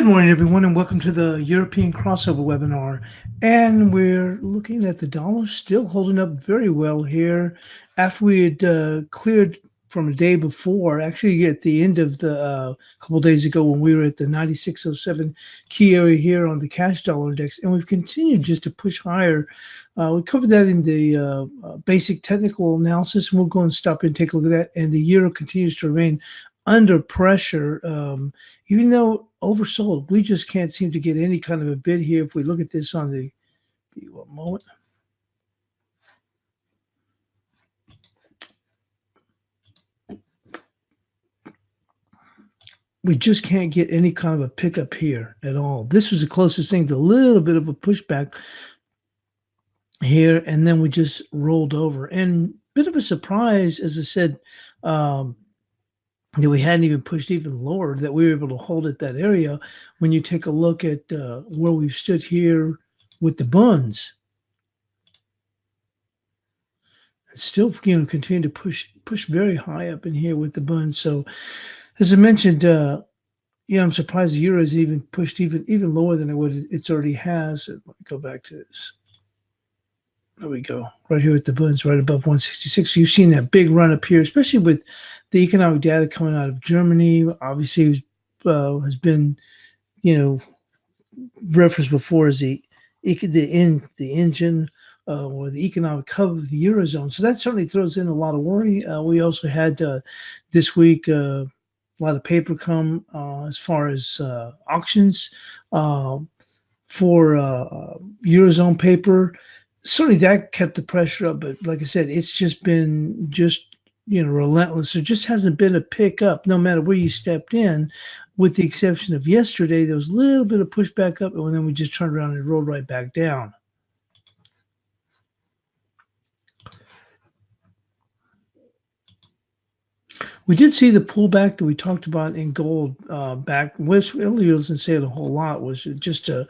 Good morning, everyone, and welcome to the European crossover webinar. And we're looking at the dollar still holding up very well here after we had cleared from a day before, actually at the end of the couple days ago when we were at the 96.07 key area here on the cash dollar index. And we've continued just to push higher. We covered that in the basic technical analysis, and we'll go and stop and take a look at that. And the euro continues to remain under pressure, even though oversold. We just can't seem to get any kind of a bid here. If we look at this on the, one moment. We just can't get any kind of a pickup here at all. This was the closest thing to a little bit of a pushback here, and then we just rolled over. And bit of a surprise, as I said, that we hadn't even pushed even lower, that we were able to hold at that area. When you take a look at where we've stood here with the buns, it's still continue to push very high up in here with the buns. So as I mentioned, I'm surprised the euro has even pushed even lower than it already has. Let me go back to this. There we go, right here with the buns, right above 166. You've seen that big run up here, especially with the economic data coming out of Germany. Obviously, has been, referenced before as the engine or the economic hub of the eurozone. So that certainly throws in a lot of worry. We also had this week a lot of paper come as far as auctions for eurozone paper. Certainly that kept the pressure up, but like I said, it's just been relentless. There just hasn't been a pickup, no matter where you stepped in, with the exception of yesterday. There was a little bit of pushback up, and then we just turned around and rolled right back down. We did see the pullback that we talked about in gold back. Which really doesn't say it a whole lot. Was just a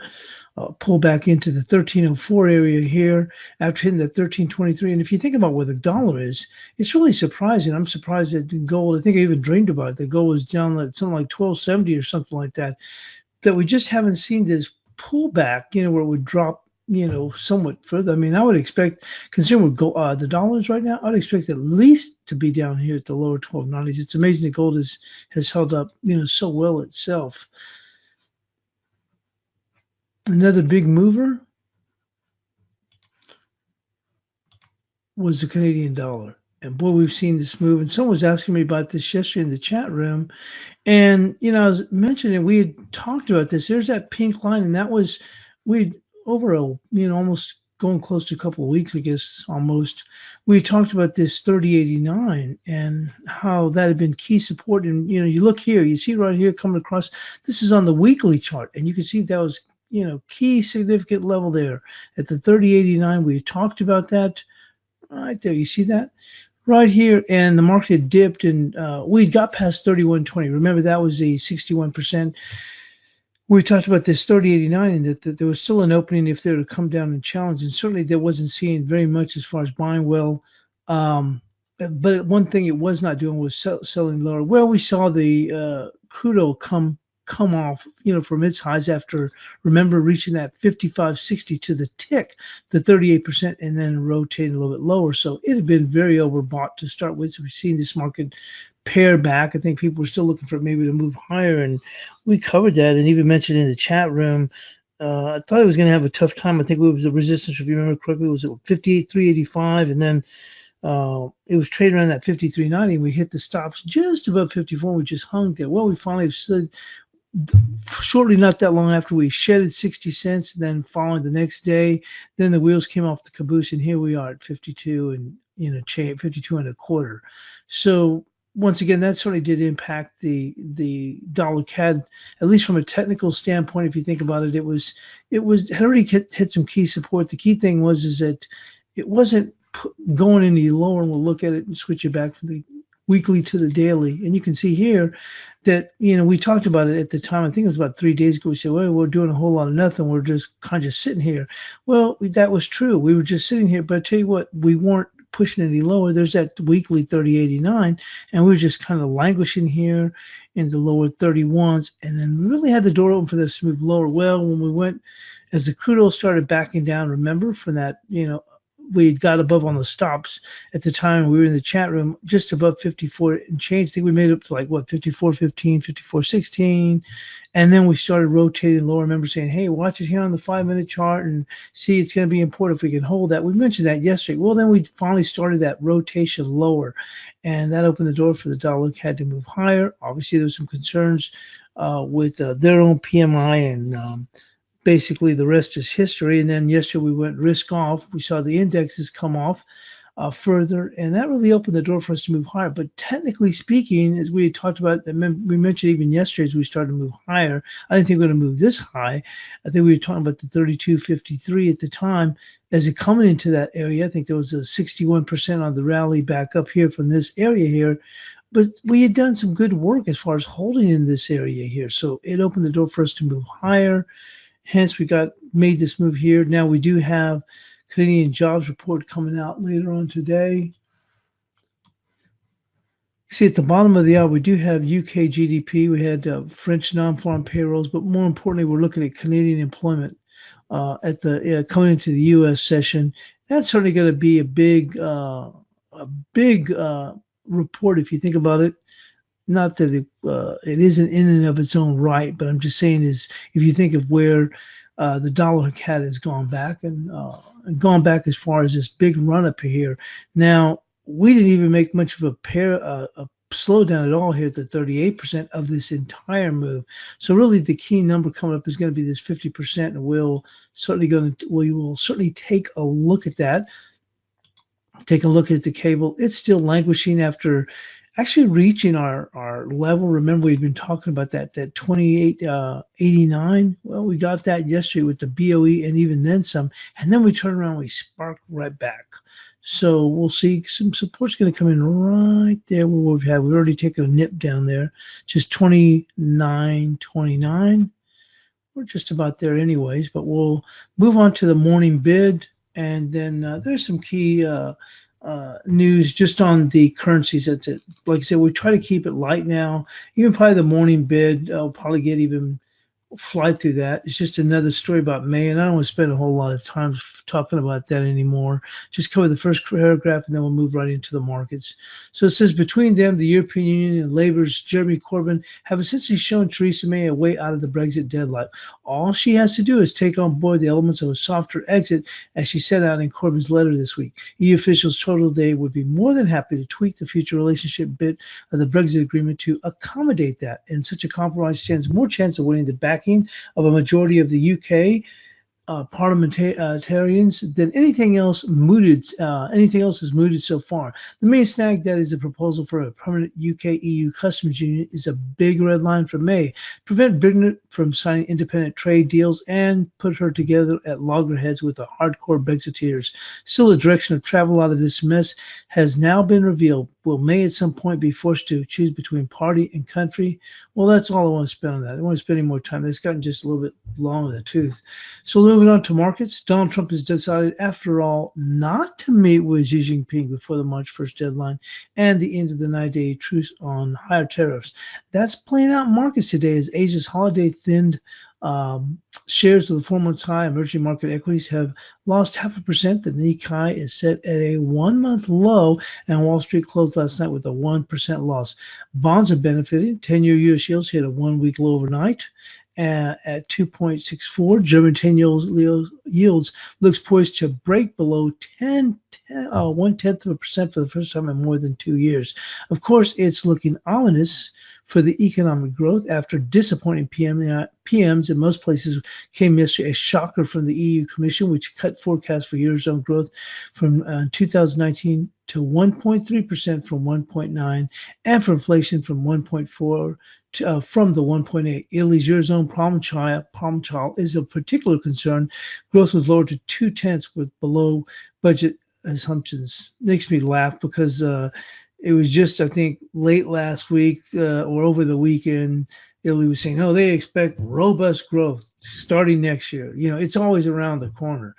pull back into the 1304 area here after hitting the 1323. And if you think about where the dollar is, it's really surprising. I'm surprised that in gold, I think I even dreamed about it, the gold was down at something like 1270 or something like that, that we just haven't seen this pullback, where it would drop, somewhat further. I mean, I would expect, considering where the dollar is right now, I'd expect at least to be down here at the lower 1290s. It's amazing that gold has held up, so well itself. Another big mover was the Canadian dollar. And boy, we've seen this move. And someone was asking me about this yesterday in the chat room. And, I was mentioning, we had talked about this. There's that pink line, and that was, we'd over almost going close to a couple of weeks, I guess, almost. We talked about this 3089 and how that had been key support. And, you look here, you see right here coming across, this is on the weekly chart. And you can see that was, key significant level there at the 3089. We talked about that right there. You see that right here, and the market dipped, and we got past 3120. Remember, that was a 61%. We talked about this 3089 and that there was still an opening if they were to come down and challenge, and certainly there wasn't seeing very much as far as buying well. But one thing it was not doing was selling lower. Well, we saw the crude oil come off, from its highs after, remember, reaching that 55.60 to the tick, the 38%, and then rotating a little bit lower. So it had been very overbought to start with. So we've seen this market pare back. I think people were still looking for maybe to move higher, and we covered that and even mentioned in the chat room. I thought it was going to have a tough time. I think it was the resistance, if you remember correctly, was at 58.385, and then it was trading around that 53.90. We hit the stops just above 54. We just hung there. Well, we finally said, shortly, not that long after, we shedded 60 cents. Then following the next day, then the wheels came off the caboose, and here we are at 52 and 52 and a quarter. So once again, that certainly did impact the dollar CAD, at least from a technical standpoint. If you think about it, it had already hit some key support. The key thing is that it wasn't going any lower, and we'll look at it and switch it back from the weekly to the daily. And you can see here that, we talked about it at the time. I think it was about 3 days ago. We said, well, we're doing a whole lot of nothing. We're just kind of sitting here. Well, that was true. We were just sitting here. But I tell you what, we weren't pushing any lower. There's that weekly 30.89, and we were just kind of languishing here in the lower 31s, and then we really had the door open for this to move lower. Well, when we went, as the crude oil started backing down, remember from that, we got above on the stops at the time we were in the chat room, just above 54 and change. I think we made it up to like what, 54.15, 54.16, and then we started rotating lower. I remember saying, hey, watch it here on the 5-minute chart and see, it's going to be important if we can hold that. We mentioned that yesterday. Well, then we finally started that rotation lower, and that opened the door for the dollar CAD to move higher. Obviously, there was some concerns with their own PMI, and basically the rest is history. And then yesterday we went risk off. We saw the indexes come off further, and that really opened the door for us to move higher. But technically speaking, as we had talked about, we mentioned even yesterday as we started to move higher, I didn't think we were going to move this high. I think we were talking about the 32.53 at the time. As it coming into that area, I think there was a 61% on the rally back up here from this area here. But we had done some good work as far as holding in this area here. So it opened the door for us to move higher. Hence, we made this move here. Now we do have Canadian jobs report coming out later on today. See at the bottom of the hour, we do have UK GDP. We had French non-farm payrolls, but more importantly, we're looking at Canadian employment at the coming into the U.S. session. That's certainly going to be a big report if you think about it. Not that it isn't in and of its own right, but I'm just saying is if you think of where the dollar CAD has gone back and gone back as far as this big run up here. Now we didn't even make much of a slowdown at all here at the 38% of this entire move. So really the key number coming up is going to be this 50%, and we will certainly take a look at that. Take a look at the cable. It's still languishing after actually reaching our level. Remember, we've been talking about that 28.89. Well, we got that yesterday with the BOE and even then some. And then we turn around, we spark right back. So we'll see some support's going to come in right there where we've already taken a nip down there, just 29.29. We're just about there anyways, but we'll move on to the morning bid. And then there's some key news just on the currencies. That's it. Like I said, we try to keep it light now. Even probably the morning bid, I'll probably get even fly through that. It's just another story about May, and I don't want to spend a whole lot of time talking about that anymore. Just cover the first paragraph, and then we'll move right into the markets. So it says, between them, the European Union and Labour's Jeremy Corbyn have essentially shown Theresa May a way out of the Brexit deadlock. All she has to do is take on board the elements of a softer exit, as she set out in Corbyn's letter this week. EU officials told they would be more than happy to tweak the future relationship bit of the Brexit agreement to accommodate that, and such a compromise stands more chance of winning the backing of a majority of the UK parliamentarians than anything else mooted. Anything else is mooted so far. The main snag, that is a proposal for a permanent UK-EU customs union, is a big red line for May. Prevent Britain from signing independent trade deals and put her together at loggerheads with the hardcore Brexiteers. Still, the direction of travel out of this mess has now been revealed. Will May at some point be forced to choose between party and country? Well, that's all I want to spend on that. I don't want to spend any more time. It's gotten just a little bit long in the tooth. So moving on to markets, Donald Trump has decided, after all, not to meet with Xi Jinping before the March 1st deadline and the end of the 9-day truce on higher tariffs. That's playing out in markets today as Asia's holiday thinned shares of the 4 months high. Emerging market equities have lost 0.5%. The Nikkei is set at a 1-month low, and Wall Street closed last night with a 1% loss. Bonds are benefiting. 10-year U.S. yields hit a 1-week low overnight at 2.64. German 10-year yields looks poised to break below 0.1% for the first time in more than 2 years. Of course, it's looking ominous for the economic growth after disappointing PMs in most places came yesterday. A shocker from the EU Commission, which cut forecasts for Eurozone growth from 2019 to 1.3% from 1.9%, and for inflation from 1.4% from the 1.8. Italy's Eurozone problem child is a particular concern. Growth was lowered to 0.2 with below budget assumptions. Makes me laugh because it was just, I think, late last week or over the weekend, Italy was saying, they expect robust growth starting next year. It's always around the corner.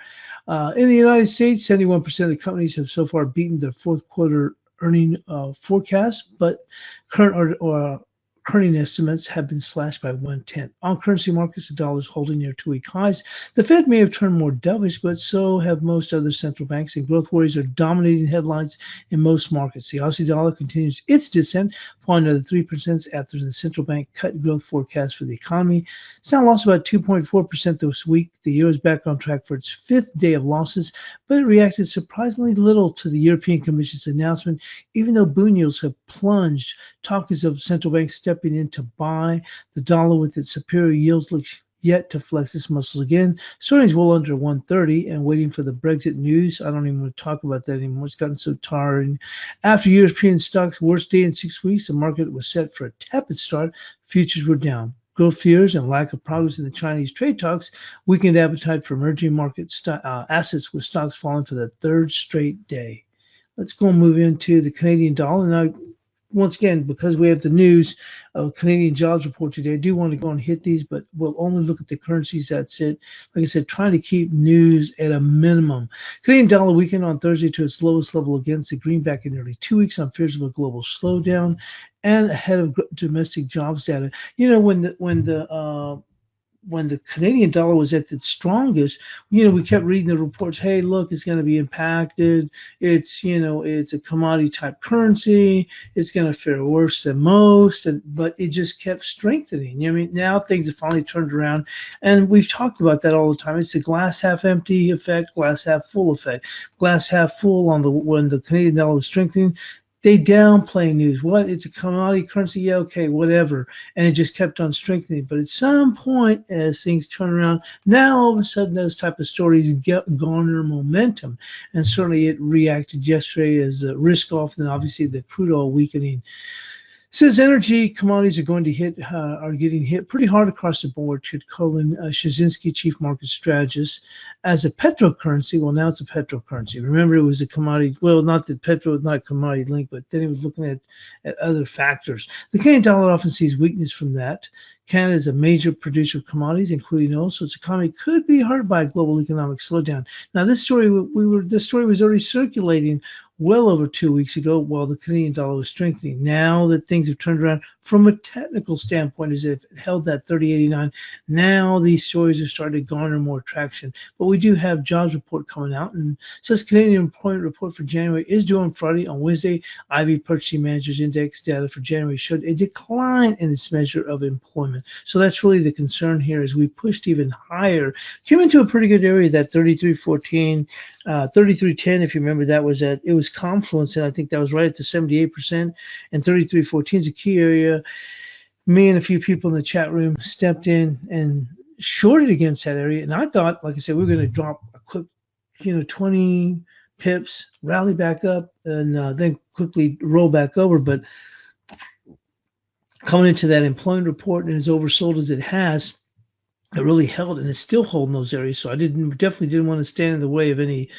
In the United States, 71% of the companies have so far beaten their fourth quarter earning forecast, but current estimates have been slashed by 1/10. On currency markets, the dollar is holding near two-week highs. The Fed may have turned more dovish, but so have most other central banks, and growth worries are dominating headlines in most markets. The Aussie dollar continues its descent, falling another 3% after the central bank cut growth forecast for the economy. It's now lost about 2.4% this week. The euro is back on track for its fifth day of losses, but it reacted surprisingly little to the European Commission's announcement, even though bond yields have plunged. Talk is of central banks stepping in to buy. The dollar with its superior yields looks yet to flex its muscles again. Sterling's well under 130 and waiting for the Brexit news. I don't even want to talk about that anymore. It's gotten so tiring. After European stocks' worst day in 6 weeks, the market was set for a tepid start. Futures were down. Growth fears and lack of progress in the Chinese trade talks weakened appetite for emerging market assets, with stocks falling for the third straight day. Let's go and move into the Canadian dollar. Now, once again, because we have the news of Canadian jobs report today, I do want to go and hit these, but we'll only look at the currencies. That's it. Like I said, trying to keep news at a minimum. Canadian dollar weakened on Thursday to its lowest level against the greenback in nearly 2 weeks on fears of a global slowdown and ahead of domestic jobs data. You know, when the Canadian dollar was at its strongest, we kept reading the reports. Hey, look, it's going to be impacted. It's a commodity type currency. It's going to fare worse than most. But it just kept strengthening. I mean, now things have finally turned around, and we've talked about that all the time. It's the glass half empty effect, glass half full effect. Glass half full when the Canadian dollar was strengthening. They downplay news. What? It's a commodity currency? Yeah, okay, whatever. And it just kept on strengthening. But at some point, as things turn around, now all of a sudden those type of stories garner momentum. And certainly it reacted yesterday as the risk off, and then obviously the crude oil weakening. Says energy commodities are getting hit pretty hard across the board. Colin Shazinski, chief market strategist, as a petrocurrency. Well, now it's a petrocurrency. Remember, it was a commodity. Well, not that petro is not commodity linked, but then he was looking at other factors. The Canadian dollar often sees weakness from that. Canada is a major producer of commodities, including oil, so its economy could be hurt by a global economic slowdown. Now, this story was already circulating well over 2 weeks ago while the Canadian dollar was strengthening. Now that things have turned around from a technical standpoint, as if it held that 30.89, now these stories are starting to garner more traction. But we do have jobs report coming out, and says Canadian employment report for January is due on Friday. On Wednesday, IV Purchasing Managers Index data for January showed a decline in its measure of employment. So that's really the concern here as we pushed even higher. Came into a pretty good area, that 33.14, 33.10, if you remember, it was Confluence, and I think that was right at the 78%, and 33.14 is a key area. Me and a few people in the chat room stepped in and shorted against that area, and I thought, like I said, we were going to drop a quick 20 pips, rally back up, and then quickly roll back over. But coming into that employment report, and as oversold as it has, it really held, and it's still holding those areas. So I definitely didn't want to stand in the way of any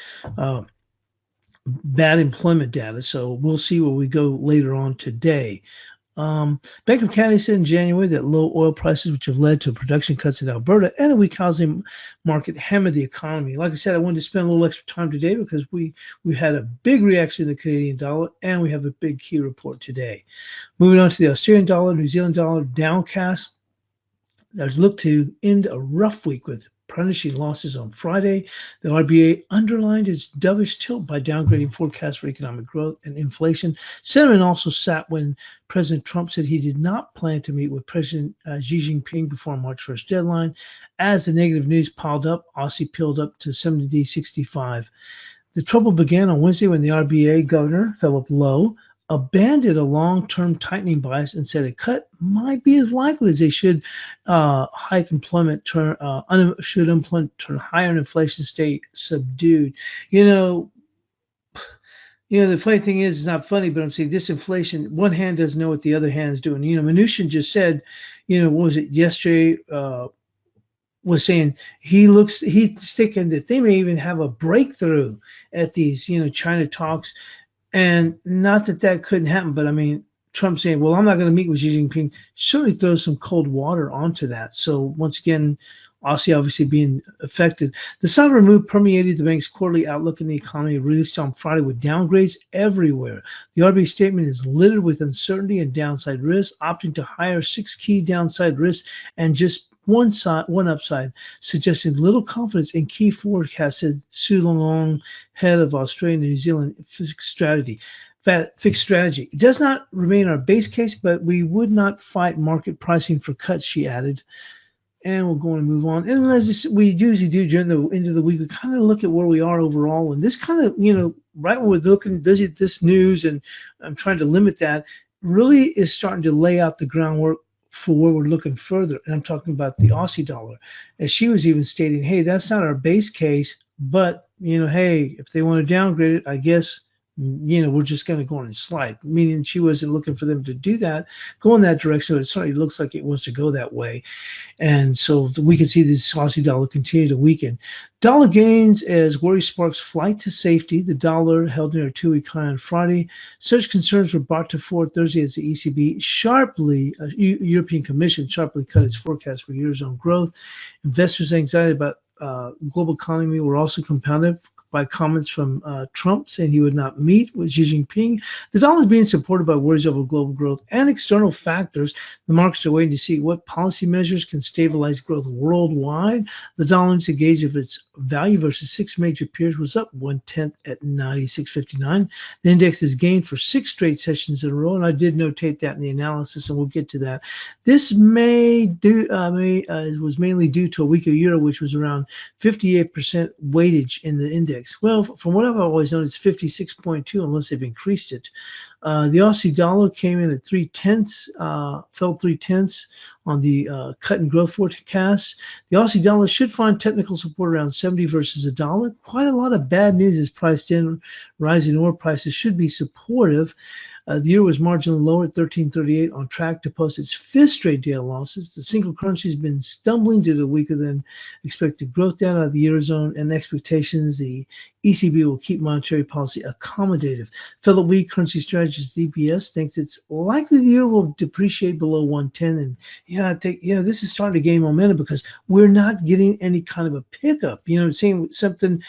bad employment data. So we'll see where we go later on today. Bank of Canada said in January that low oil prices, which have led to production cuts in Alberta and a weak housing market, hammered the economy. Like I said, I wanted to spend a little extra time today because we had a big reaction in the Canadian dollar, and we have a big key report today. Moving on to the Australian dollar, New Zealand dollar, downcast. There's looked to end a rough week with punishing losses on Friday. The RBA underlined its dovish tilt by downgrading forecasts for economic growth and inflation. Sentiment also sat when President Trump said he did not plan to meet with President Xi Jinping before March 1st deadline. As the negative news piled up, Aussie peeled up to 70.65. The trouble began on Wednesday when the RBA governor, Philip Lowe, abandoned a long-term tightening bias and said a cut might be as likely as they should unemployment turn higher and inflation stay subdued. The funny thing is, it's not funny, but I'm saying this inflation, one hand doesn't know what the other hand is doing. Mnuchin just said, what was it yesterday? Was saying he's thinking that they may even have a breakthrough at these, China talks. And not that couldn't happen, but I mean, Trump saying, well, I'm not going to meet with Xi Jinping, certainly throws some cold water onto that. So once again, Aussie obviously being affected. The sovereign move permeated the bank's quarterly outlook in the economy, released on Friday with downgrades everywhere. The RBA statement is littered with uncertainty and downside risks, opting to hire 6 key downside risks and just one upside, suggesting little confidence in key forecasts, said Su Long, head of Australia and New Zealand fixed strategy. It does not remain our base case, but we would not fight market pricing for cuts, she added. And we're going to move on. And as we usually do during the end of the week, we kind of look at where we are overall. And this kind of, right when we're looking at this news, and I'm trying to limit that, really is starting to lay out the groundwork for where we're looking further. And I'm talking about the Aussie dollar. As she was even stating, hey, that's not our base case, but, hey, if they want to downgrade it, I guess, we're just going to go on and slide, meaning she wasn't looking for them to do that, go in that direction. It certainly looks like it wants to go that way. And so we can see this Aussie dollar continue to weaken. Dollar gains as worry sparks flight to safety. The dollar held near a 2-week high on Friday. Such concerns were brought to fore Thursday as the ECB European Commission sharply cut its forecast for Eurozone growth. Investors' anxiety about global economy were also compounded by comments from Trump saying he would not meet with Xi Jinping. The dollar is being supported by worries over global growth and external factors. The markets are waiting to see what policy measures can stabilize growth worldwide. The dollar to gauge of its value versus 6 major peers was up 1/10 at 96.59. The index has gained for 6 straight sessions in a row, and I did notate that in the analysis, and we'll get to that. This was mainly due to a weaker euro, which was around 58% weightage in the index. Well, from what I've always known, it's 56.2 unless they've increased it. The Aussie dollar came in at 3/10, fell 3/10 on the cut and growth forecast. The Aussie dollar should find technical support around 70 versus a dollar. Quite a lot of bad news is priced in. Rising oil prices should be supportive. The euro was marginally lower at 13.38, on track to post its 5th straight day of losses. The single currency has been stumbling due to weaker than expected growth data out of the Eurozone and expectations the ECB will keep monetary policy accommodative. Fellow weak currency strategist DBS thinks it's likely the euro will depreciate below 110. And I think this is starting to gain momentum because we're not getting any kind of a pickup. Saying something.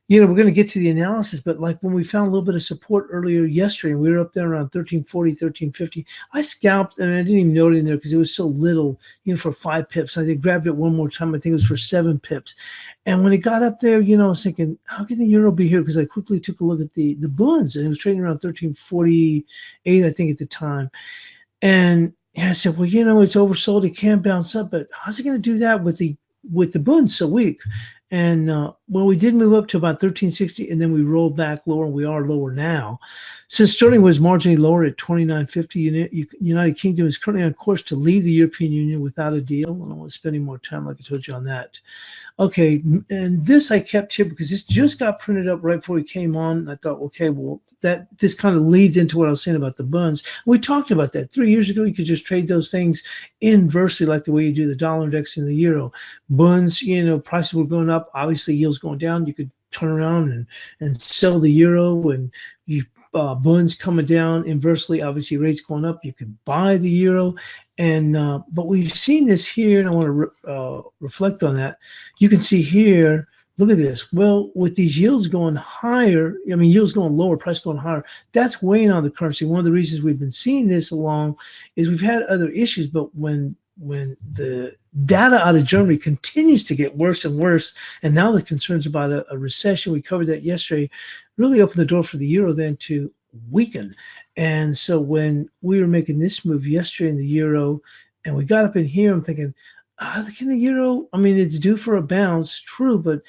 We're going to get to the analysis, but like when we found a little bit of support earlier yesterday, and we were up there around 1340, 1350, I scalped, and I didn't even note it in there because it was so little, for 5 pips. I grabbed it one more time. I think it was for 7 pips. And when it got up there, I was thinking, how can the euro be here? Because I quickly took a look at the bunds, and it was trading around 1348, I think, at the time. And I said, well, it's oversold. It can bounce up, but how's it going to do that with the bunds so weak? And we did move up to about 1360, and then we rolled back lower, and we are lower now. Since sterling was marginally lower at 29.50, United Kingdom is currently on course to leave the European Union without a deal. I don't want to spend any more time, like I told you, on that. Okay, and this I kept here because this just got printed up right before we came on. And I thought, okay, well, this kind of leads into what I was saying about the bunds. We talked about that 3 years ago. You could just trade those things inversely, like the way you do the dollar index and the euro. Bunds, prices were going up. Obviously, yields going down. You could turn around and sell the euro, and you bunds coming down inversely. Obviously, rates going up. You could buy the euro, and but we've seen this here, and I want to reflect on that. You can see here. Look at this. Well, with these yields going higher, yields going lower, price going higher, that's weighing on the currency. One of the reasons we've been seeing this along is we've had other issues, but when the data out of Germany continues to get worse and worse, and now the concerns about a recession, we covered that yesterday, really opened the door for the euro then to weaken. And so when we were making this move yesterday in the euro, and we got up in here, I'm thinking, can the euro, it's due for a bounce, true, but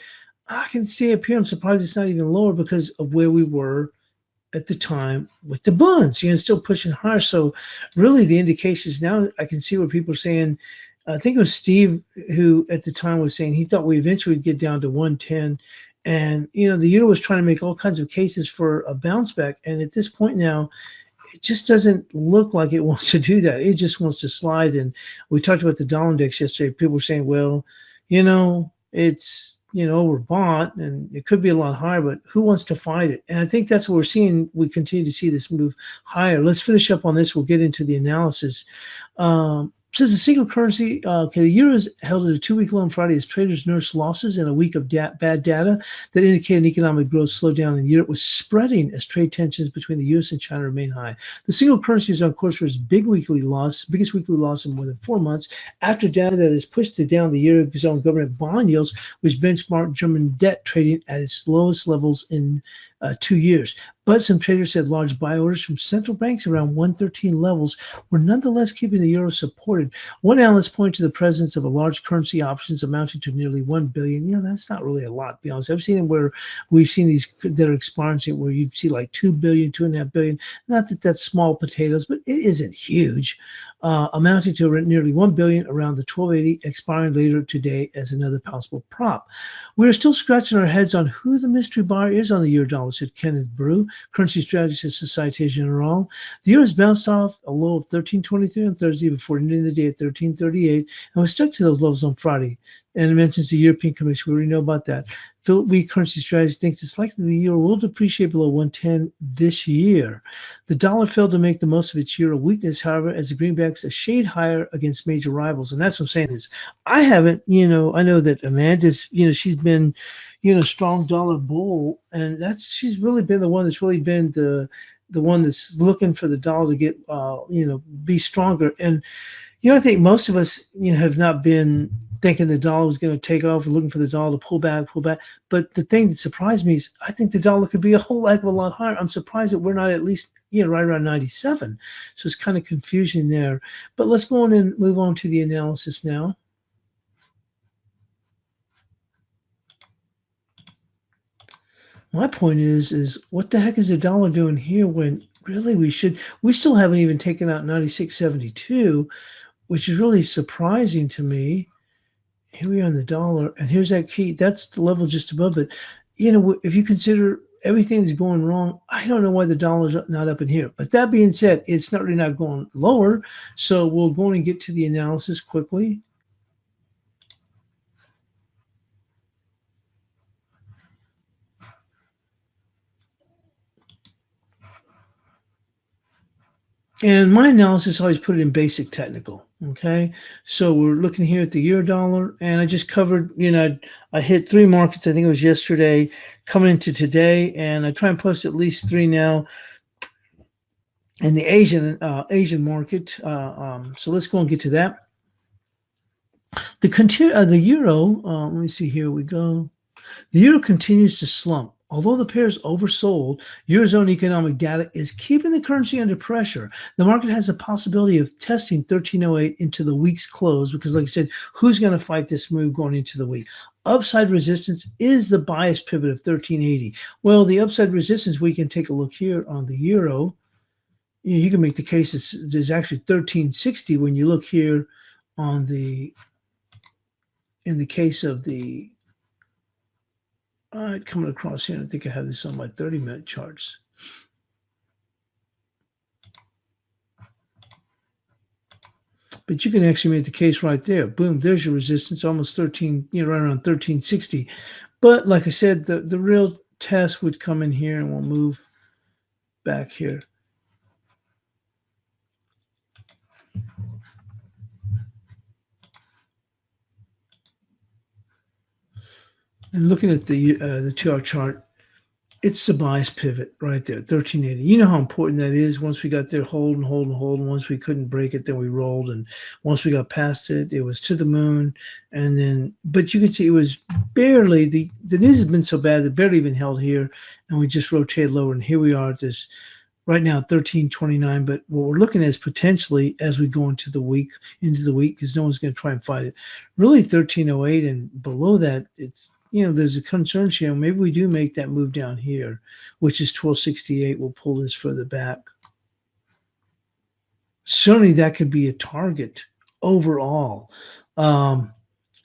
I can see up here, I'm surprised it's not even lower because of where we were at the time with the bunds, still pushing higher. So really the indications now, I can see where people are saying, I think it was Steve who at the time was saying he thought we eventually would get down to 110. And, the euro was trying to make all kinds of cases for a bounce back. And at this point now, it just doesn't look like it wants to do that. It just wants to slide. And we talked about the dollar index yesterday. People were saying, well, it's, overbought and it could be a lot higher, but who wants to fight it? And I think that's what we're seeing. We continue to see this move higher. Let's finish up on this. We'll get into the analysis. Says the single currency, okay, the euro is held at a 2-week low on Friday as traders nursed losses and a week of bad data that indicated economic growth slowed down in the year. It was spreading as trade tensions between the U.S. and China remain high. The single currency is on course for its biggest weekly loss in more than 4 months after data that has pushed it down the year on government bond yields, which benchmarked German debt trading at its lowest levels in 2 years. But some traders said large buy orders from central banks around 113 levels were nonetheless keeping the euro supported. One analyst pointed to the presence of a large currency options amounting to nearly 1 billion. That's not really a lot, to be honest. I've seen it where we've seen these that are expiring where you see like 2 billion, 2.5 billion. Not that that's small potatoes, but it isn't huge. Amounting to nearly 1 billion around the 1280 expiring later today as another possible prop. We're still scratching our heads on who the mystery buyer is on the euro dollar, said Kenneth Brew, currency strategist at Societe Generale. The euro has bounced off a low of 13.23 on Thursday before ending the day at 13.38 and was stuck to those levels on Friday. And it mentions the European Commission. We already know about that. Philip Wee, currency strategist, thinks it's likely the euro will depreciate below 110 this year. The dollar failed to make the most of its euro weakness, however, as the greenback's a shade higher against major rivals. And that's what I'm saying is I haven't, I know that Amanda's, she's been, strong dollar bull, and she's really been the one that's really been the one that's looking for the dollar to get, be stronger. And, I think most of us, have not been thinking the dollar was going to take off and looking for the dollar to pull back. But the thing that surprised me is I think the dollar could be a whole heck of a lot higher. I'm surprised that we're not at least, right around 97. So it's kind of confusing there. But let's go on and move on to the analysis now. My point is what the heck is the dollar doing here when really we still haven't even taken out 96.72, which is really surprising to me. Here we are on the dollar, and here's that key. That's the level just above it. If you consider everything that's going wrong, I don't know why the dollar's not up in here. But that being said, it's not really not going lower. So we'll go and get to the analysis quickly. And my analysis always put it in basic technical. Okay, so we're looking here at the euro dollar, and I just covered, I hit 3 markets. I think it was yesterday coming into today, and I try and post at least 3 now in the Asian market. So let's go and get to that. The euro, let me see, here we go. The euro continues to slump. Although the pair is oversold, Eurozone economic data is keeping the currency under pressure. The market has a possibility of testing 1308 into the week's close because, like I said, who's going to fight this move going into the week? Upside resistance is the bias pivot of 1380. Well, the upside resistance, we can take a look here on the euro. You can make the case there's actually 1360 when you look here on in the case of the coming across here. I think I have this on my 30-minute charts. But you can actually make the case right there. Boom, there's your resistance, almost 13, right around 1360. But like I said, the real test would come in here, and we'll move back here. And looking at the 2-hour chart, it's the bias pivot right there, 1380. You know how important that is. Once we got there, hold. Once we couldn't break it, then we rolled. And once we got past it, it was to the moon. And then, but you can see it was barely, the news has been so bad that barely even held here. And we just rotated lower. And here we are at this, right now, 1329. But what we're looking at is potentially as we go into the week, because no one's going to try and fight it. Really 1308 and below that, it's, there's a concern here. Maybe we do make that move down here, which is 1268. We'll pull this further back. Certainly that could be a target overall. But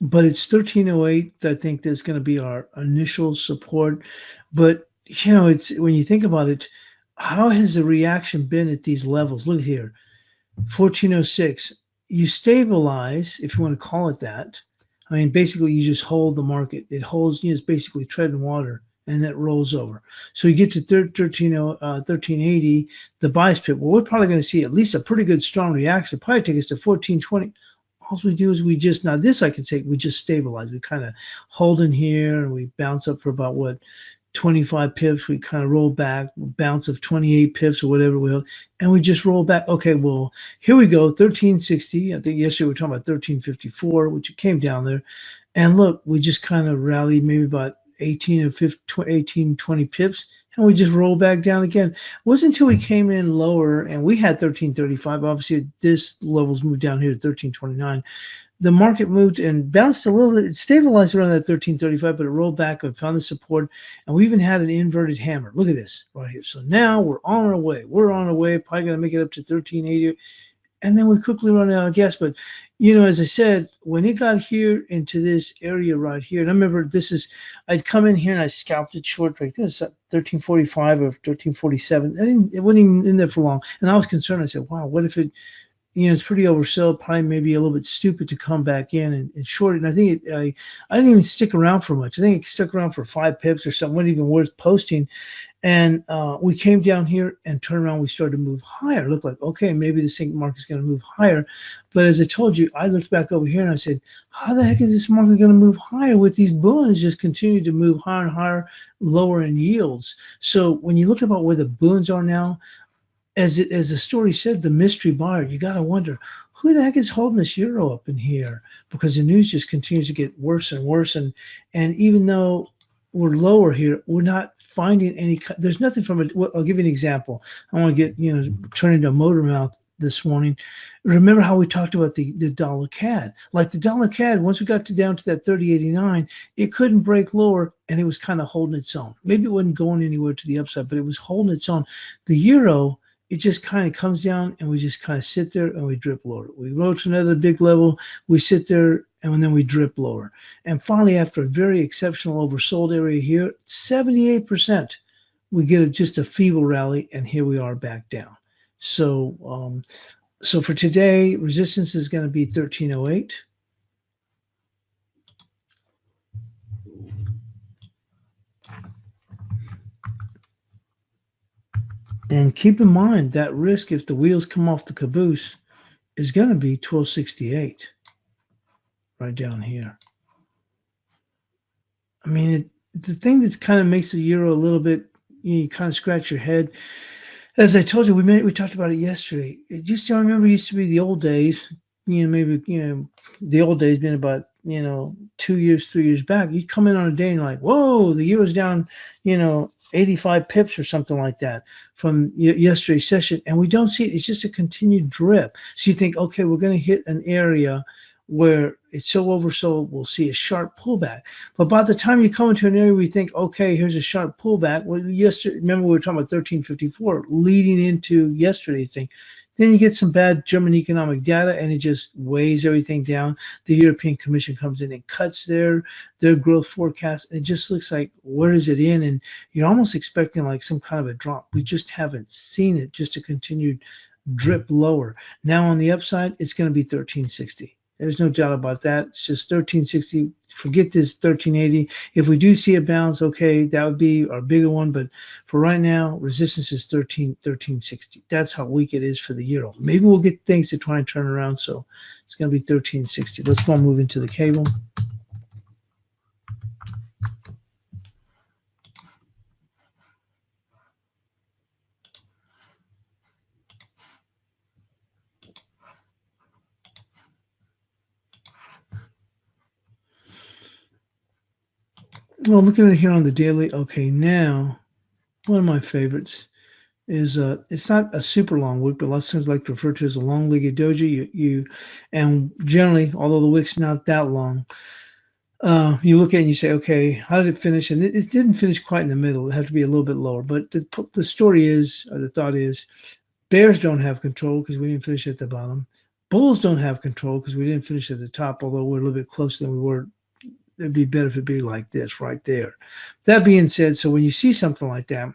it's 1308. I think that's going to be our initial support. But, it's when you think about it, how has the reaction been at these levels? Look here, 1406. You stabilize, if you want to call it that. I mean, basically, you just hold the market. It holds, it's basically treading water. and that rolls over. So you get to 1380, the buy pip. Well, we're probably going to see at least a pretty good strong reaction. Probably take us to 1420. All we do is we just, now this I can say, we just stabilize. We kind of hold in here and we bounce up for about what, 25 pips. We kind of roll back, bounce of 28 pips or whatever we hold, and we just roll back. Okay, well, here we go, 1360. I think yesterday we were talking about 1354, which it came down there. And look, we just kind of rallied maybe about 18 or 15, 18, 20 pips, and we just roll back down again. It wasn't until we came in lower, and we had 1335. Obviously, this level's moved down here to 1329. The market moved and bounced a little bit. It stabilized around that 1335, but it rolled back and found the support. And we even had an inverted hammer. Look at this right here. So now we're on our way. We're on our way. Probably going to make it up to 1380. And then we quickly run out of gas. But, you know, as I said, when it got here into this area right here, and I remember this is, I'd come in here and I scalped it short right there. It's 1345 or 1347. It wasn't even in there for long. And I was concerned. I said, wow, what if it, you know, it's pretty oversold, probably maybe a little bit stupid to come back in and short it. And I think I didn't even stick around for much. I think it stuck around for 5 pips or something, wasn't even worth posting. And we came down here and turned around. We started to move higher. It looked like, okay, maybe the sink market's going to move higher. But as I told you, I looked back over here and I said, how the heck is this market going to move higher with these bullions just continue to move higher and higher, lower in yields? So when you look about where the bullions are now, as the story said, the mystery buyer, you got to wonder, who the heck is holding this euro up in here? Because the news just continues to get worse and worse. And even though we're lower here, we're not finding any, there's nothing from it. I'll give you an example. I want to get, you know, turn into a motor mouth this morning. Remember how we talked about the dollar CAD? Like the dollar CAD, once we got down to that 30.89, it couldn't break lower and it was kind of holding its own. Maybe it wasn't going anywhere to the upside, but it was holding its own. The euro, it just kind of comes down and we just kind of sit there and we drip lower. We go to another big level, we sit there and then we drip lower. And finally, after a very exceptional oversold area here, 78%, we get just a feeble rally and here we are back down. So, so for today, resistance is going to be 1308. And keep in mind that risk, if the wheels come off the caboose, is going to be 1268 right down here. I mean, the thing that kind of makes the euro a little bit, you kind of scratch your head. As I told you, we talked about it yesterday. It just, I remember, it used to be the old days. You know, maybe, you know, the old days been about, you know, 2 years, 3 years back. You come in on a day and like, whoa, the euro's down, you know, 85 pips or something like that from yesterday's session, and we don't see it. It's just a continued drip. So you think, okay, we're going to hit an area where it's so oversold, we'll see a sharp pullback. But by the time you come into an area where you think, okay, here's a sharp pullback. Well, yesterday, remember we were talking about 1354 leading into yesterday's thing. Then you get some bad German economic data, and it just weighs everything down. The European Commission comes in and cuts their growth forecast. It just looks like, where is it in? And you're almost expecting like some kind of a drop. We just haven't seen it, just a continued drip lower. Now on the upside, it's going to be 1360. There's no doubt about that. It's just 1360. Forget this 1380. If we do see a bounce, okay, that would be our bigger one. But for right now, resistance is 1360. That's how weak it is for the euro. Maybe we'll get things to try and turn around. So it's going to be 1360. Let's go move into the cable. Well, looking at it here on the daily, okay, now one of my favorites is it's not a super long wick, but lots of times like to refer to as a long-legged doji. And generally, although the wick's not that long, you look at it and you say, okay, how did it finish? And it didn't finish quite in the middle. It had to be a little bit lower. But the story is, or the thought is, bears don't have control because we didn't finish at the bottom. Bulls don't have control because we didn't finish at the top, although we're a little bit closer than we were. It'd be better if it'd be like this right there. That being said, so when you see something like that,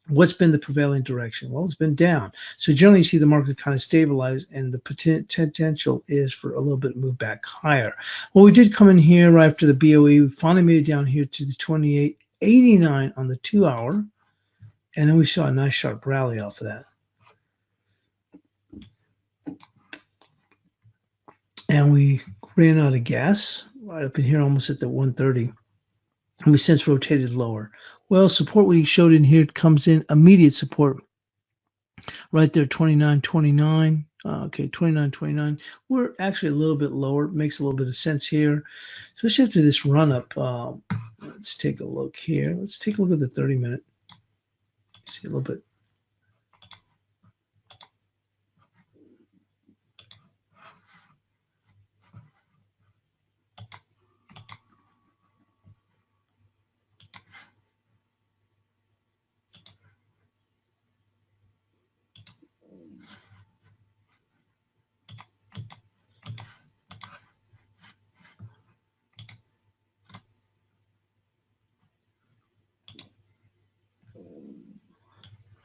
what's been the prevailing direction? Well, it's been down. So generally you see the market kind of stabilize, and the potential is for a little bit of move back higher. Well, we did come in here right after the BOE. We finally made it down here to the 28 89 on the 2-hour, and then we saw a nice sharp rally off of that. And we ran out of gas right up in here, almost at the 130. And we since rotated lower. Well, support we showed in here comes in immediate support right there, 29.29. Okay, 29.29. We're actually a little bit lower. It makes a little bit of sense here, especially after this run up. Let's take a look here. Let's take a look at the 30-minute. See a little bit.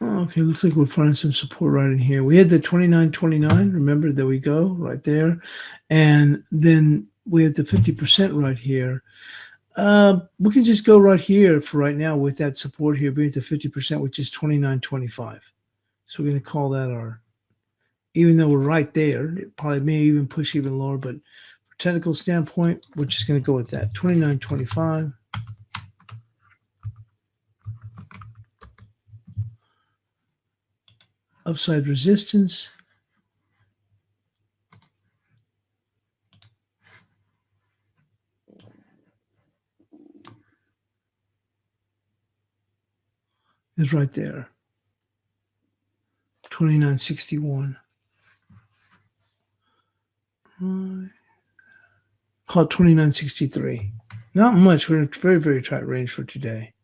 Okay, looks like we're finding some support right in here. We had the 29.29. Remember, there we go, right there. And then we have the 50% right here. We can just go right here for right now with that support here, being at the 50%, which is 29.25. So we're going to call that our, even though we're right there, it probably may even push even lower, but from technical standpoint, we're just going to go with that, 29.25. Upside resistance. Is right there, 29.61. Call it 29.63. Not much. We're in a very, very tight range for today.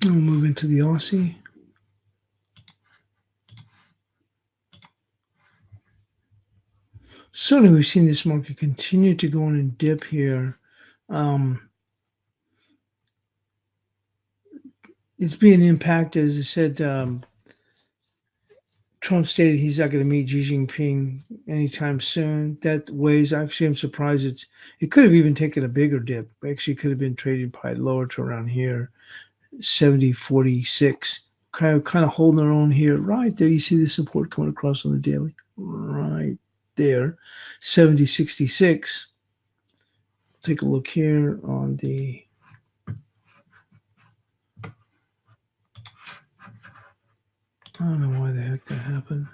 We'll move into the Aussie. Certainly, we've seen this market continue to go on and dip here. It's being impacted, as I said. Trump stated he's not going to meet Xi Jinping anytime soon. That weighs. Actually, I'm surprised it could have even taken a bigger dip. Actually, it could have been traded probably lower to around here, 70.46. Kind of holding their own here. Right there, you see the support coming across on the daily. Right there, 70.66. Take a look here on the. I don't know why the heck that happened.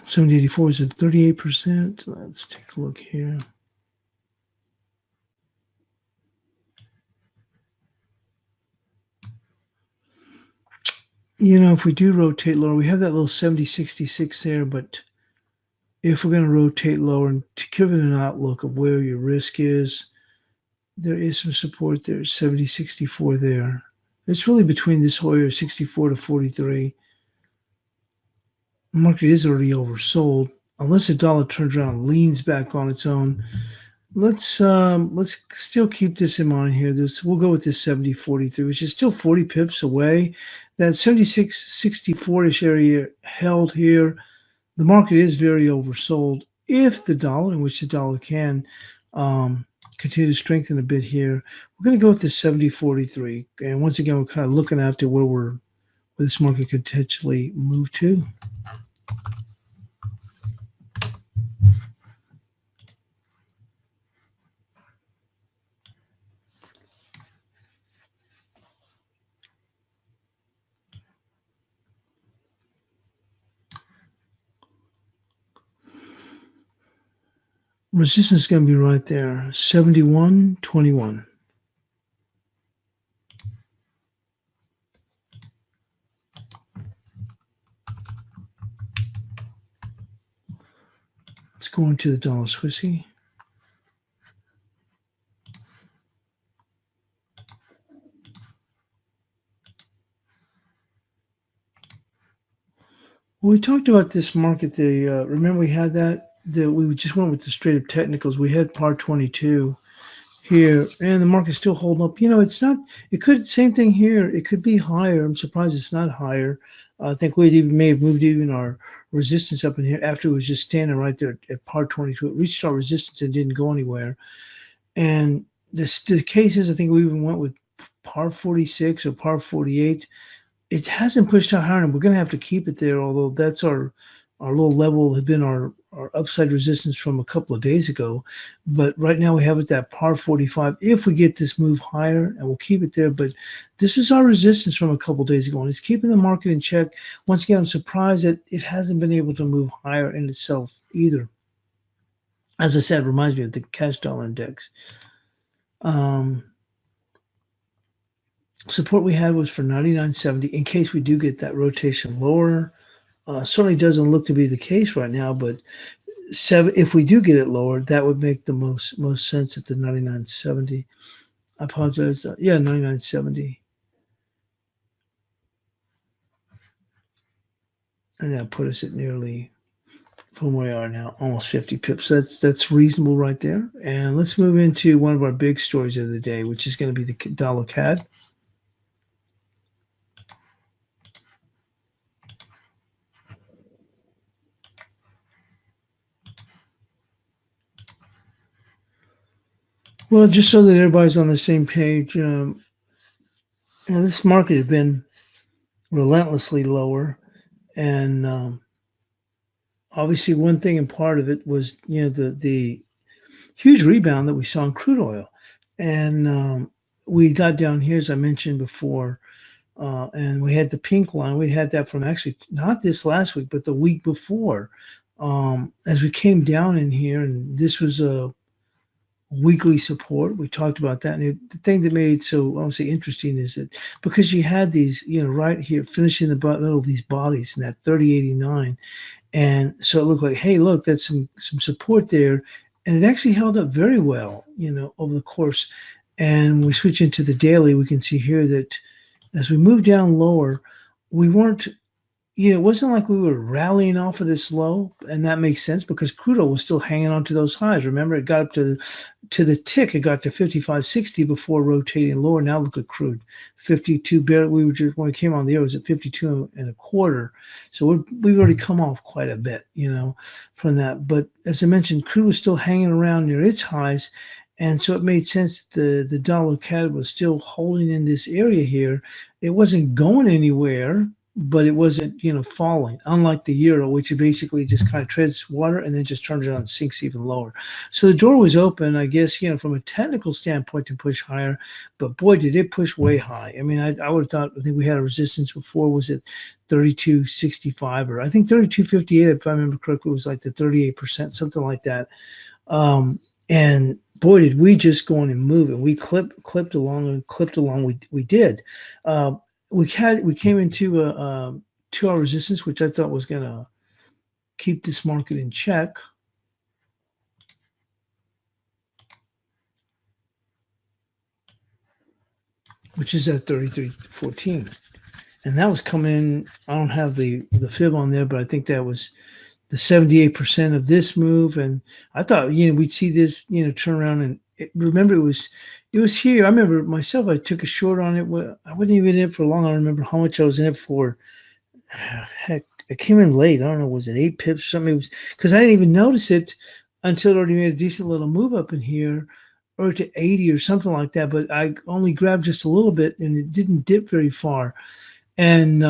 $70.84 is at 38%. Let's take a look here. You know, if we do rotate lower, we have that little 70.66 there, but if we're going to rotate lower and to give it an outlook of where your risk is, there is some support there, 70.64 there. It's really between this whole area, 64 to 43. The market is already oversold. Unless the dollar turns around and leans back on its own, let's still keep this in mind here. We'll go with this 70.43, which is still 40 pips away. That 76.64-ish area held here. The market is very oversold. If the dollar, in which the dollar can continue to strengthen a bit here, we're going to go with the 70.43. And once again, we're kind of looking out to where this market could potentially move to. Resistance is going to be right there, 71.21. Let's go into the dollar Swissy. Well, we talked about this market. Remember we had that we just went with the straight up technicals. We had par 22 here, and the market's still holding up. It's not. It could same thing here. It could be higher. I'm surprised it's not higher. I think we may have moved even our resistance up in here after it was just standing right there at par 22. It reached our resistance and didn't go anywhere. And the cases, I think we even went with par 46 or par 48. It hasn't pushed out higher, and we're going to have to keep it there. Although that's our little level had been our upside resistance from a couple of days ago. But right now we have it that par 45. If we get this move higher, and we'll keep it there. But this is our resistance from a couple of days ago, and it's keeping the market in check. Once again, I'm surprised that it hasn't been able to move higher in itself either. As I said, it reminds me of the cash dollar index. Support we had was for 99.70 in case we do get that rotation lower. Certainly doesn't look to be the case right now, but if we do get it lower, that would make the most sense at the 99.70. I apologize. Yeah, 99.70. And that put us at nearly, from where we are now, almost 50 pips. So that's reasonable right there. And let's move into one of our big stories of the day, which is going to be the dollar CAD. Well, just so that everybody's on the same page, this market has been relentlessly lower, and obviously one thing and part of it was the huge rebound that we saw in crude oil, and we got down here as I mentioned before, and we had the pink line. We had that from actually not this last week, but the week before, as we came down in here, and this was a weekly support. We talked about that. And the thing that made it so, I would say, interesting is that because you had these, right here, finishing the middle of these bodies in that 3089. And so it looked like, hey, look, that's some support there. And it actually held up very well, over the course. And we switch into the daily, we can see here that as we move down lower, we weren't, it wasn't like we were rallying off of this low, and that makes sense because crude oil was still hanging on to those highs. Remember, it got up to the tick. It got to 55.60 before rotating lower. Now look at crude, 52 barely. We were just when we came on the air, it was at 52 and a quarter. So we've already come off quite a bit, from that. But as I mentioned, crude was still hanging around near its highs. And so it made sense that the dollar CAD was still holding in this area here. It wasn't going anywhere, but it wasn't, falling, unlike the euro, which basically just kind of treads water and then just turns around and sinks even lower. So the door was open, I guess, from a technical standpoint to push higher, but boy, did it push way high. I mean, I would have thought, I think we had a resistance before, was it 32.65 or I think 32.58, if I remember correctly, was like the 38%, something like that. And boy, did we just go on and move, and we clipped along. We did. We came into a 2-hour resistance, which I thought was going to keep this market in check. Which is at 33.14. And that was coming in. I don't have the fib on there, but I think that was the 78% of this move. And I thought, we'd see this, turn around. And remember, it was here. I remember myself, I took a short on it. I wasn't even in it for long. I don't remember how much I was in it for. Heck, I came in late. I don't know, was it 8 pips or something? It was because I didn't even notice it until it already made a decent little move up in here, or to 80 or something like that. But I only grabbed just a little bit, and it didn't dip very far. And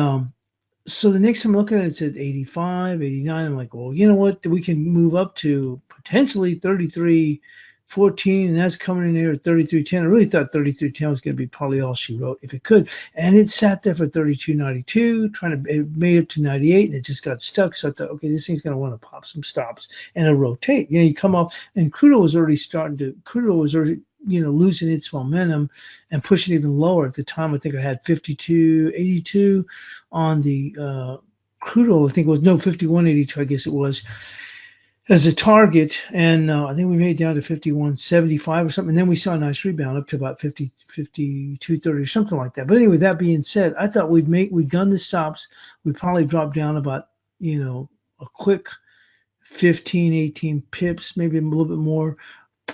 so the next time I look at it, it's at 85, 89. I'm like, well, you know what? We can move up to potentially 33, 14, and that's coming in here at 33.10. I really thought 33.10 was going to be probably all she wrote if it could. And it sat there for 32.92, it made it to 98, and it just got stuck. So I thought, okay, this thing's going to want to pop some stops and it'll rotate. You come off, and crude oil was already losing its momentum and pushing even lower. At the time, I think I had 52.82 on the crude oil. I think it was 51.82, I guess it was, as a target, and I think we made it down to 51.75 or something, and then we saw a nice rebound up to about 52.30 or something like that. But anyway, that being said, I thought we'd gun the stops. We'd probably drop down about, a quick 15, 18 pips, maybe a little bit more,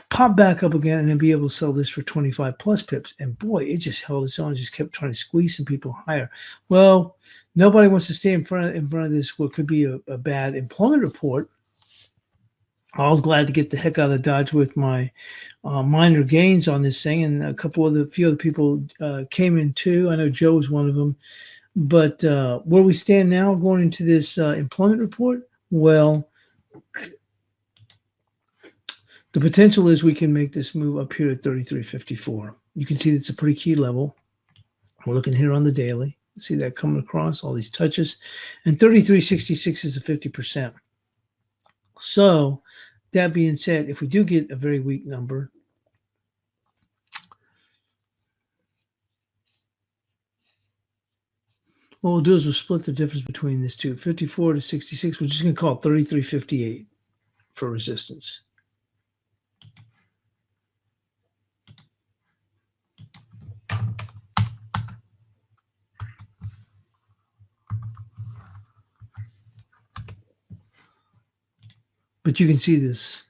pop back up again, and then be able to sell this for 25 plus pips. And boy, it just held its own. It just kept trying to squeeze some people higher. Well, nobody wants to stay in front of this, what could be a bad employment report. I was glad to get the heck out of the Dodge with my minor gains on this thing, and a few other people came in too. I know Joe was one of them. But where we stand now going into this employment report, well, the potential is we can make this move up here at 33.54. You can see that's a pretty key level. We're looking here on the daily. See that coming across, all these touches. And 33.66 is a 50%. So that being said, if we do get a very weak number, what we'll do is we'll split the difference between these two, 54 to 66. We're just going to call it 33.58 for resistance. But you can see this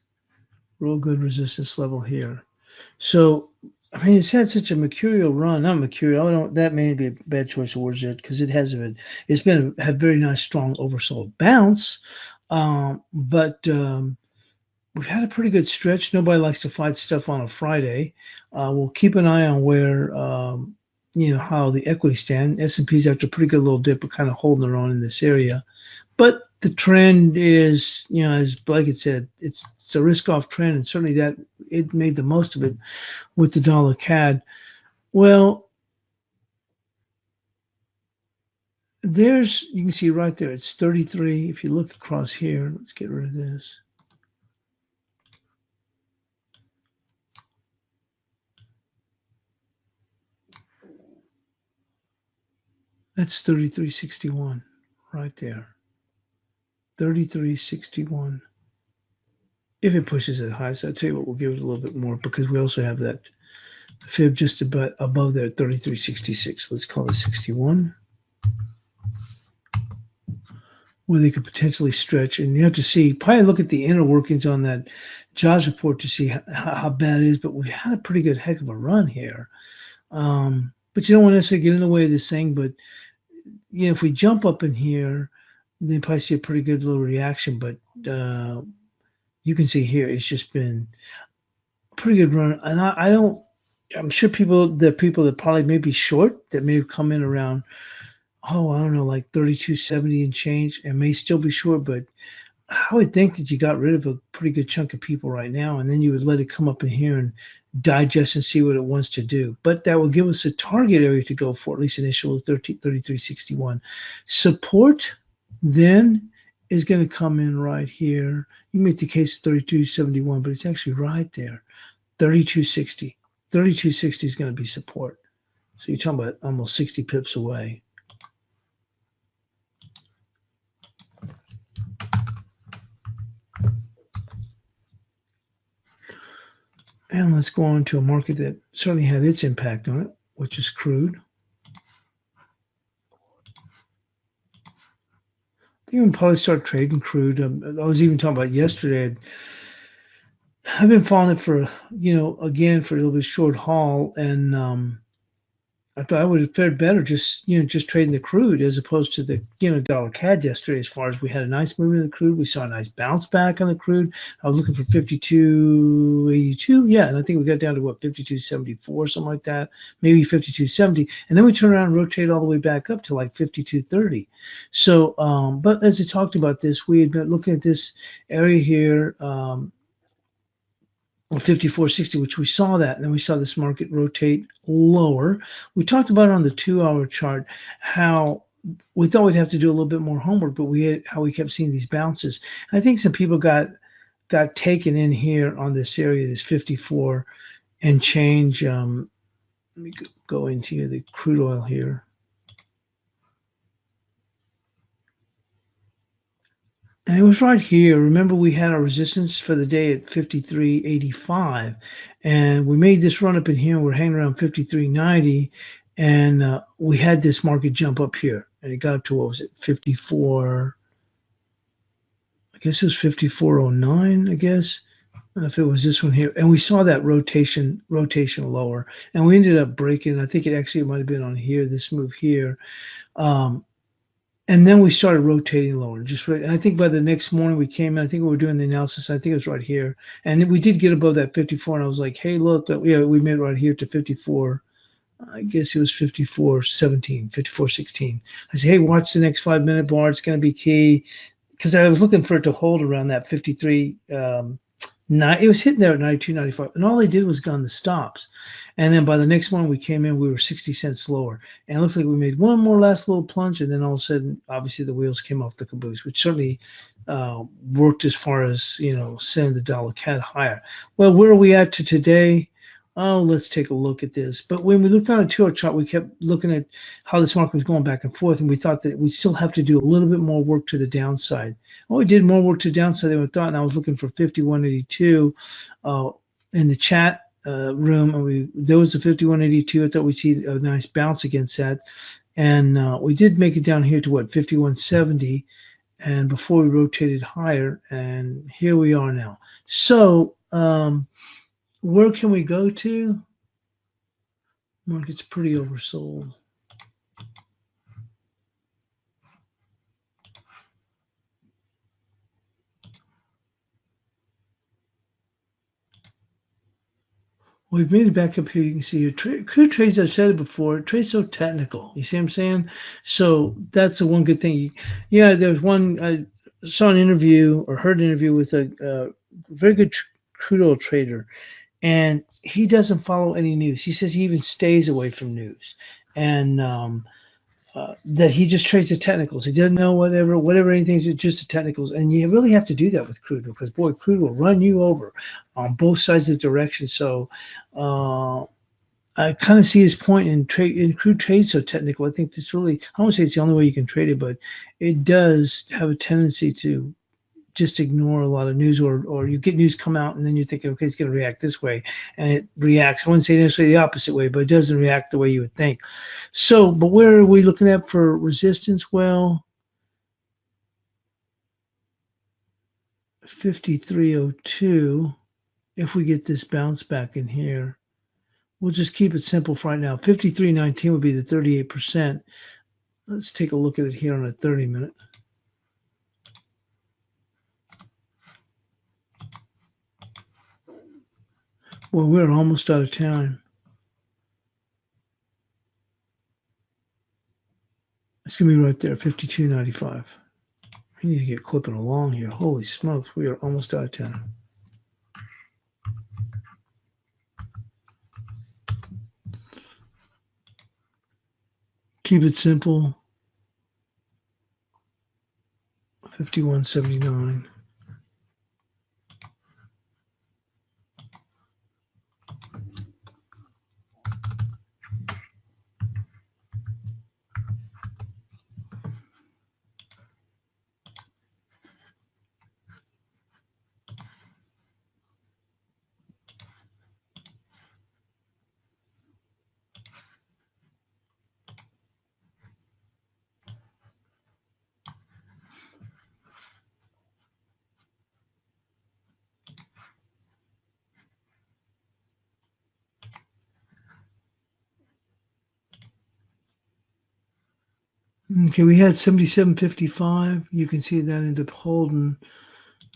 real good resistance level here. So, I mean, it's had such a mercurial run. Not mercurial. That may be a bad choice of words yet, because it's had very nice, strong oversold bounce. But we've had a pretty good stretch. Nobody likes to fight stuff on a Friday. We'll keep an eye on where, how the equity stand. S&P's after a pretty good little dip, but kind of holding their own in this area. But the trend is, as Blake had said, it's a risk-off trend, and certainly that it made the most of it with the dollar CAD. Well, you can see right there, it's 33. If you look across here, let's get rid of this. That's 33.61 right there. 33.61. If it pushes it high, so I'll tell you what, we'll give it a little bit more, because we also have that fib just about above there at 33.66. Let's call it 61, where they could potentially stretch. And you have to probably look at the inner workings on that jobs report to see how bad it is. But we've had a pretty good heck of a run here. But you don't want to necessarily get in the way of this thing. But if we jump up in here, then probably see a pretty good little reaction. But you can see here, it's just been a pretty good run. And I'm sure there are people that probably may be short, that may have come in around, I don't know, like 32.70 and change, and may still be short. But I would think that you got rid of a pretty good chunk of people right now, and then you would let it come up in here and digest and see what it wants to do. But that will give us a target area to go for, at least initial 33.61. Support then is going to come in right here. You make the case of 32.71, but it's actually right there, 32.60. 32.60 is going to be support. So you're talking about almost 60 pips away. And let's go on to a market that certainly had its impact on it, which is crude. I think we'll probably start trading crude. I was even talking about yesterday. I've been following it for, again, for a little bit short haul, and I thought I would have fared better just trading the crude as opposed to the, dollar CAD yesterday. As far as we had a nice movement in the crude, we saw a nice bounce back on the crude. I was looking for 52.82, yeah, and I think we got down to 52.74, something like that, maybe 52.70, and then we turned around and rotated all the way back up to like 52.30. So, but as I talked about this, we had been looking at this area here. or 54.60, which we saw that, and then we saw this market rotate lower. We talked about on the 2-hour chart how we thought we'd have to do a little bit more homework, but how we kept seeing these bounces. I think some people got taken in here on this area, this 54 and change. Let me go into the crude oil here. And it was right here. Remember, we had our resistance for the day at 53.85, and we made this run up in here. We're hanging around 53.90, and we had this market jump up here, and it got up to, what was it, 54? I guess it was 54.09. I guess if it was this one here, and we saw that rotation lower, and we ended up breaking. I think it might have been on here. This move here. And then we started rotating lower. And I think by the next morning we came in, I think we were doing the analysis. I think it was right here. And we did get above that 54. And I was like, hey, look, we made it right here to 54. I guess it was 54.17, 54.16. I said, hey, watch the next 5-minute bar. It's going to be key. Because I was looking for it to hold around that 53. It was hitting there at 92.95, and all they did was gun the stops. And then by the next morning we came in, we were 60 cents lower, and it looks like we made one more last little plunge, and then all of a sudden, obviously, the wheels came off the caboose, which certainly worked as far as sending the dollar CAD higher. Well, where are we at to today? Oh, let's take a look at this. But when we looked on a 2-hour chart, we kept looking at how this market was going back and forth, and we thought that we still have to do a little bit more work to the downside. Well, we did more work to the downside than we thought, and I was looking for 51.82 in the chat room, and there was a 51.82. I thought we'd see a nice bounce against that, and we did make it down here to, what, 51.70, and before we rotated higher, and here we are now. So, where can we go to? Market's pretty oversold. We've made it back up here. You can see here. Crude trades, I've said it before, trades so technical. You see what I'm saying? So that's the one good thing. There's one, I saw an interview or heard an interview with a very good crude oil trader, and he doesn't follow any news. He says he even stays away from news, and that he just trades the technicals. He doesn't know whatever anything, just the technicals. And you really have to do that with crude, because boy, crude will run you over on both sides of the direction. So I kind of see his point in crude trade so technical. I think this really, I won't say it's the only way you can trade it, but it does have a tendency to just ignore a lot of news, or you get news come out and then you're thinking, okay, it's going to react this way, and it reacts. I wouldn't say necessarily the opposite way, but it doesn't react the way you would think. So, but where are we looking at for resistance? Well, 53.02. If we get this bounce back in here, we'll just keep it simple for right now. 53.19 would be the 38%. Let's take a look at it here on a 30-minute. Well, we're almost out of time. It's going to be right there, 52.95. We need to get clipping along here. Holy smokes, we are almost out of time. Keep it simple. 51.79. Okay, we had 77.55. You can see that ended up holding.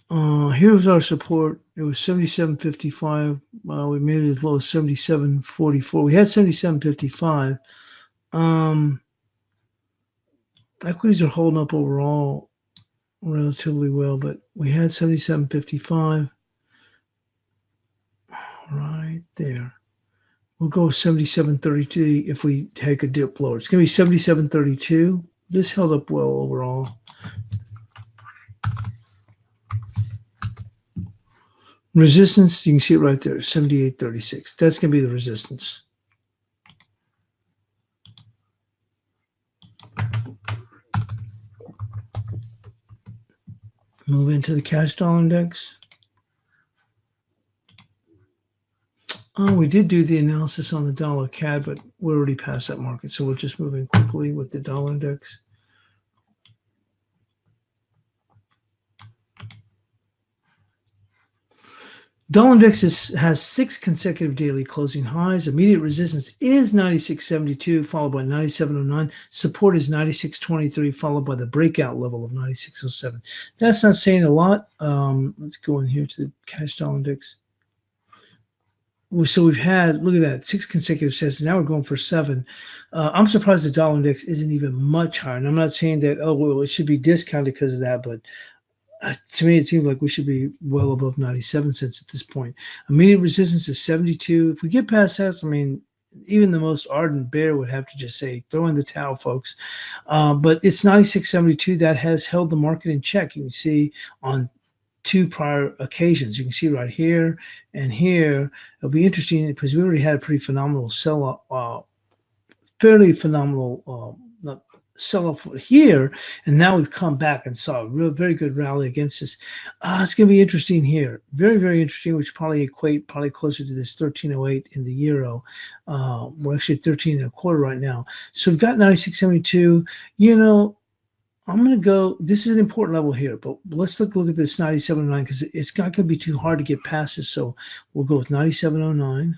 Here's our support. It was 77.55. We made it as low as 77.44. We had 77.55. Equities are holding up overall relatively well, but we had 77.55. right there. We'll go 77.32 if we take a dip lower. It's going to be 77.32. This held up well overall. Resistance, you can see it right there, 78.36. That's going to be the resistance. Move into the cash dollar index. Oh, we did do the analysis on the dollar CAD, but we're already past that market, so we'll just move in quickly with the dollar index. Dollar index has 6 consecutive daily closing highs. Immediate resistance is 96.72, followed by 97.09. Support is 96.23, followed by the breakout level of 96.07. That's not saying a lot. Let's go in here to the cash dollar index. So we've had, look at that, 6 consecutive sets. Now we're going for 7. I'm surprised the dollar index isn't even much higher. And I'm not saying that, oh, well, it should be discounted because of that, but to me, it seems like we should be well above 97 cents at this point. Immediate resistance is 72. If we get past that, I mean, even the most ardent bear would have to just say, throw in the towel, folks. But it's 96.72 that has held the market in check. You can see on 2 prior occasions. You can see right here and here. It'll be interesting because we already had a pretty phenomenal sell-off, fairly phenomenal sell-off here, and now we've come back and saw a very good rally against this. It's going to be interesting here. Very, very interesting, which probably equate closer to this 1308 in the euro. We're actually at 13.25 right now. So we've got 96.72. You know, I'm going to go, this is an important level here, but let's look at this 97.09 because it's not going to be too hard to get past this. So we'll go with 97.09.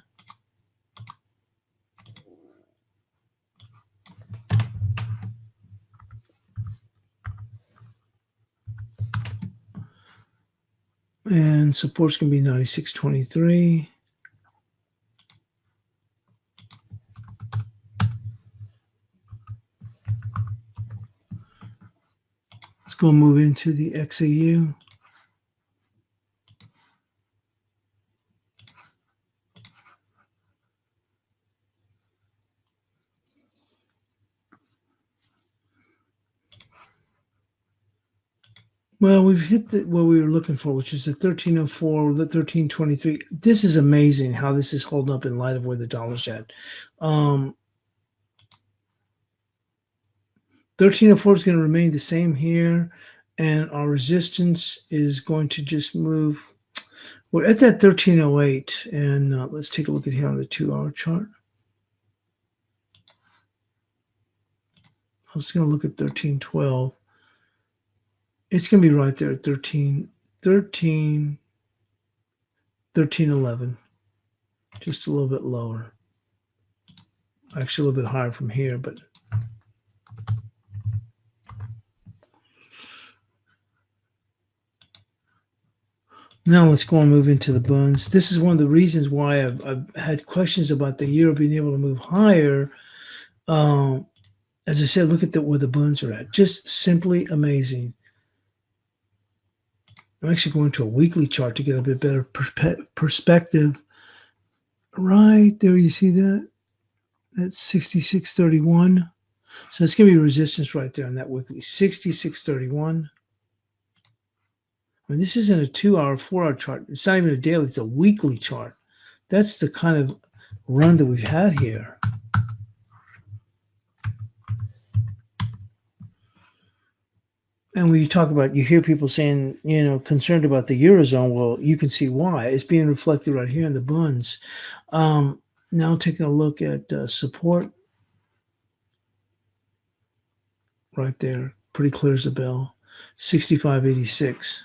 And support's going to be 96.23. Let's go move into the XAU. Well, we've hit what we were looking for, which is the 1304, the 1323. This is amazing how this is holding up in light of where the dollar's at. 1304 is going to remain the same here, and our resistance is going to just move. We're at that 1308, and let's take a look at here on the 2-hour chart. I was going to look at 1312. It's going to be right there at 1311, just a little bit lower. Actually, a little bit higher from here, but now let's go and move into the bunds. This is one of the reasons why I've had questions about the euro being able to move higher. As I said, look at where the bunds are at. Just simply amazing. I'm actually going to a weekly chart to get a bit better perspective. Right there, you see that? That's 66.31. So it's going to be resistance right there on that weekly, 66.31. I mean, this isn't a 2-hour, 4-hour chart. It's not even a daily. It's a weekly chart. That's the kind of run that we've had here. And when you talk about, you hear people saying, you know, concerned about the Eurozone. Well, you can see why. It's being reflected right here in the bunds. Now taking a look at support. Right there. Pretty clear as a bell. 65.86.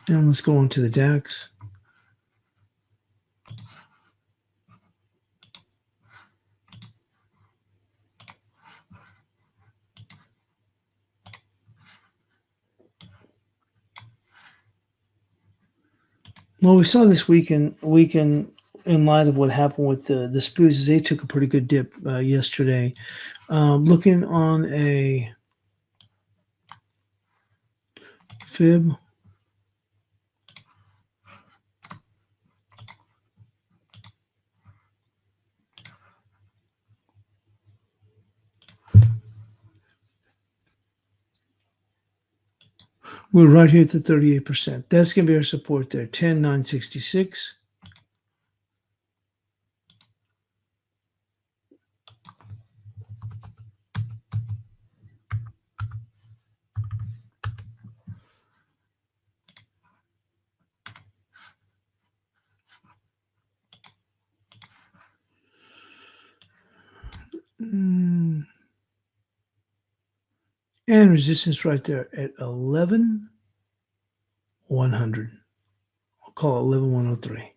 And let's go on to the DAX. Well, we saw this weekend in light of what happened with the SPUs. They took a pretty good dip yesterday. Looking on a fib. We're right here at the 38%. That's going to be our support there, 10,966. And resistance right there at 11,100. I'll call it 11,103.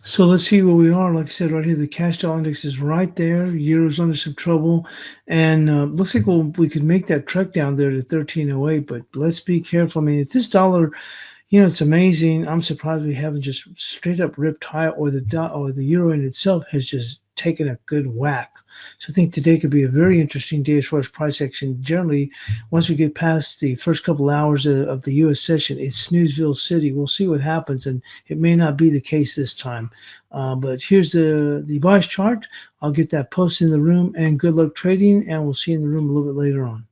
So let's see where we are. Like I said, right here, the cash dollar index is right there. Euro's under some trouble, and looks like we could make that trek down there to 1308. But let's be careful. I mean, if this dollar, it's amazing. I'm surprised we haven't just straight up ripped high, or the euro in itself has just taken a good whack. So I think today could be a very interesting day as far as price action. Generally, once we get past the first couple hours of the U.S. session, it's Snoozeville City. We'll see what happens, and it may not be the case this time. But here's the bias chart. I'll get that posted in the room, and good luck trading, and we'll see you in the room a little bit later on.